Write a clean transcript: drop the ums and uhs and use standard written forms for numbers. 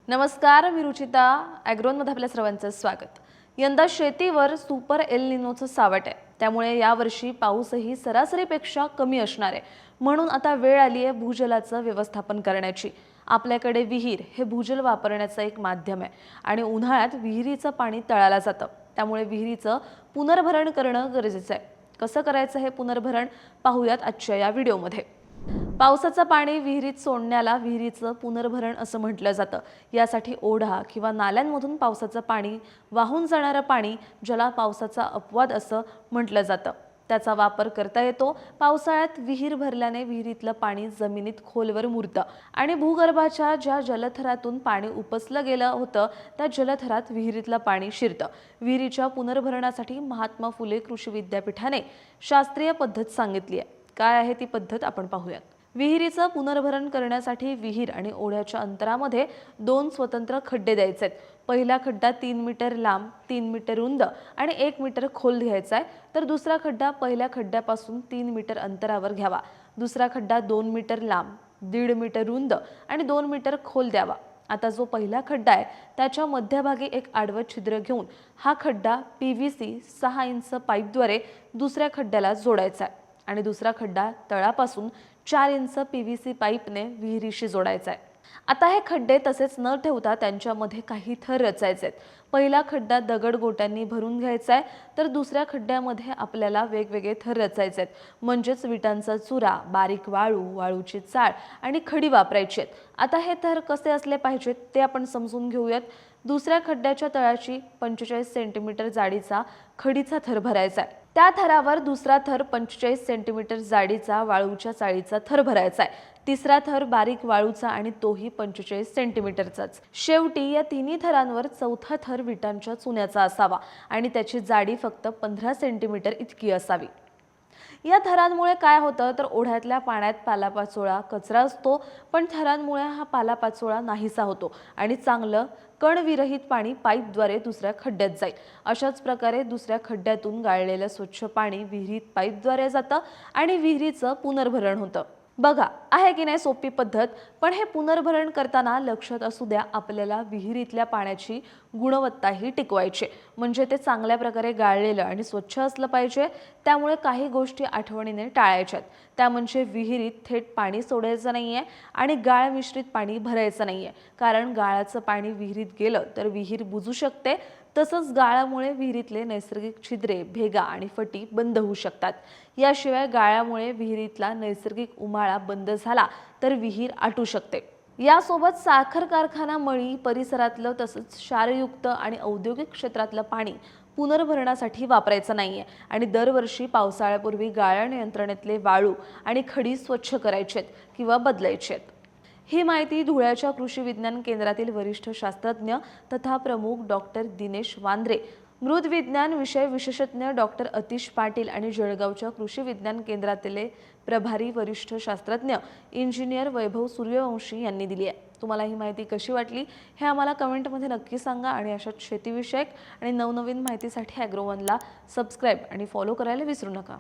नमस्कार, मी रुचिता. ॲग्रोनमध्ये आपल्या सर्वांचं स्वागत. यंदा शेतीवर सुपर एल निनोचं सावट आहे. त्यामुळे यावर्षी पाऊसही सरासरीपेक्षा कमी असणार आहे. म्हणून आता वेळ आली आहे भूजलाचं व्यवस्थापन करण्याची. आपल्याकडे विहीर हे भूजल वापरण्याचं एक माध्यम आहे आणि उन्हाळ्यात विहिरीचं पाणी तळाला जातं. त्यामुळे विहिरीचं पुनर्भरण करणं गरजेचं आहे. कसं करायचं हे पुनर्भरण पाहूयात आजच्या या व्हिडिओमध्ये. पावसाचं पाणी विहिरीत सोडण्याला विहिरीचं पुनर्भरण असं म्हटलं जातं. यासाठी ओढा किंवा नाल्यांमधून पावसाचं पाणी वाहून जाणारं पाणी, ज्याला पावसाचा अपवाद असं म्हटलं जातं, त्याचा वापर करता येतो. पावसाळ्यात विहीर भरल्याने विहिरीतलं पाणी जमिनीत खोलवर मुरतं आणि भूगर्भाच्या ज्या जलथरातून पाणी उपसलं गेलं होतं त्या जलथरात विहिरीतलं पाणी शिरतं. विहिरीच्या पुनर्भरणासाठी महात्मा फुले कृषी विद्यापीठाने शास्त्रीय पद्धत सांगितली आहे. काय आहे ती पद्धत आपण पाहूयात. विहिरीचं पुनर्भरण करण्यासाठी विहीर आणि ओढ्याच्या अंतरामध्ये 2 स्वतंत्र खड्डे द्यायचे आहेत. पहिला खड्डा 3 मीटर लांब, 3 मीटर रुंद आणि 1 मीटर खोल घ्यायचा आहे. तर दुसरा खड्डा पहिल्या खड्ड्यापासून 3 मीटर अंतरावर घ्यावा. दुसरा खड्डा 2 मीटर लांब, 1.5 मीटर रुंद आणि 2 मीटर खोल द्यावा. आता जो पहिला खड्डा आहे त्याच्या मध्यभागी एक आडवं छिद्र घेऊन हा खड्डा PVC 6 इंच पाईपद्वारे दुसऱ्या खड्ड्याला जोडायचा आहे आणि दुसरा खड्डा तळापासून 4 इंच PVC पाईपने विहिरीशी जोडायचा आहे. आता हे खड्डे तसेच न ठेवता त्यांच्यामध्ये काही थर रचायचे आहेत. पहिला खड्डा दगड गोट्यांनी भरून घ्यायचा आहे, तर दुसऱ्या खड्ड्यामध्ये आपल्याला वेगवेगळे थर रचायचे आहेत. म्हणजेच विटांचा चुरा, बारीक वाळू, वाळूची चाळ आणि खडी वापरायची आहेत. आता हे थर कसे असले पाहिजेत ते आपण समजून घेऊयात. दुसऱ्या खड्ड्याच्या तळाची 45 सेंटीमीटर जाडीचा खडीचा थर भरायचा आहे. त्या थरावर दुसरा थर 45 सेंटीमीटर जाडीचा वाळूच्या चाळीचा थर भरायचा आहे. तिसरा थर बारीक वाळूचा आणि तोही 45 सेंटीमीटरचाच. शेवटी या तिन्ही थरांवर चौथा थर विटांच्या चुन्याचा असावा आणि त्याची जाडी फक्त 15 सेंटीमीटर इतकी असावी. या थरांमुळे काय होतं तर ओढ्यातल्या पाण्यात पालापाचोळा, कचरा असतो, पण थरांमुळे हा पालापाचोळा नाहीसा होतो आणि चांगलं कणविरहित पाणी पाईपद्वारे दुसऱ्या खड्ड्यात जाईल. अशाच प्रकारे दुसऱ्या खड्ड्यातून गाळलेलं स्वच्छ पाणी विहिरीत पाईपद्वारे जातं आणि विहिरीचं पुनर्भरण होतं. बघा, आहे की नाही सोपी पद्धत. पण हे पुनर्भरण करताना लक्षात असू द्या, आपल्याला विहिरीतल्या पाण्याची गुणवत्ताही टिकवायची, म्हणजे ते चांगल्या प्रकारे गाळलेलं आणि स्वच्छ असलं पाहिजे. त्यामुळे काही गोष्टी आठवणीने टाळायच्यात. त्या म्हणजे विहिरीत थेट पाणी सोडायचं नाहीये आणि गाळ मिश्रित पाणी भरायचं नाहीये, कारण गाळाचं पाणी विहिरीत गेलं तर विहीर बुजू शकते. तसंच गाळामुळे विहिरीतले नैसर्गिक छिद्रे, भेगा आणि फटी बंद होऊ शकतात. याशिवाय गाळामुळे विहिरीतला नैसर्गिक उमाळा बंद झाला तर विहीर आटू शकते. यासोबत साखर कारखाना, मळी, परिसरातलं तसंच क्षारयुक्त आणि औद्योगिक क्षेत्रातलं पाणी पुनर्भरणासाठी वापरायचं नाहीये आणि दरवर्षी पावसाळ्यापूर्वी गाळण यंत्रणेतले वाळू आणि खडी स्वच्छ करायचेत किंवा बदलायचेत. ही माहिती धुळ्याच्या कृषी विज्ञान केंद्रातील वरिष्ठ शास्त्रज्ञ तथा प्रमुख डॉक्टर दिनेश वांद्रे, मृद विज्ञान विषय विशेषज्ञ डॉक्टर अतिश पाटील आणि जळगावच्या कृषी विज्ञान केंद्रातले प्रभारी वरिष्ठ शास्त्रज्ञ इंजिनियर वैभव सूर्यवंशी यांनी दिली आहे. तुम्हाला ही माहिती कशी वाटली हे आम्हाला कमेंटमध्ये नक्की सांगा आणि अशाच शेतीविषयक आणि नवनवीन माहितीसाठी ॲग्रोवनला सबस्क्राईब आणि फॉलो करायला विसरू नका.